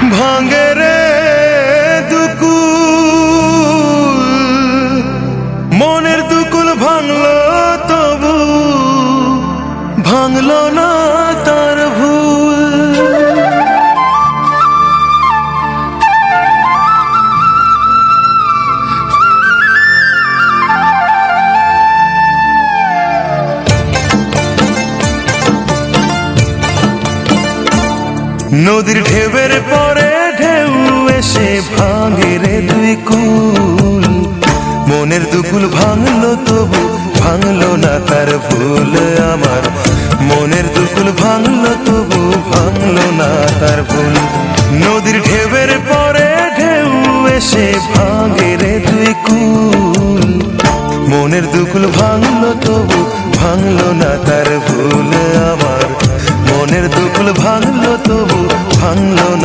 ভাঙে রে দুকুল, মনের দুকুল ভাঙলো তবু ভাঙলো না তার ভুল। নদীর ঢেউয়ের পরে ঢেউ এসে ভাঙে রে দুই কুল, মনের দুকুল ভাঙলো তবু ভাঙলো না তার ভুল। আমার মনের দুকুল ভাঙলো তবু ভাঙলো না তার ভুল। নদীর ঢেউয়ের পরে ঢেউ এসে ভাঙে রে দুই কুল, মনের দুকুল ভাঙলো তবু ভাঙলো না তার ভুল। আমার মনের দুকুল ভাঙলো তবু ভাঙলো না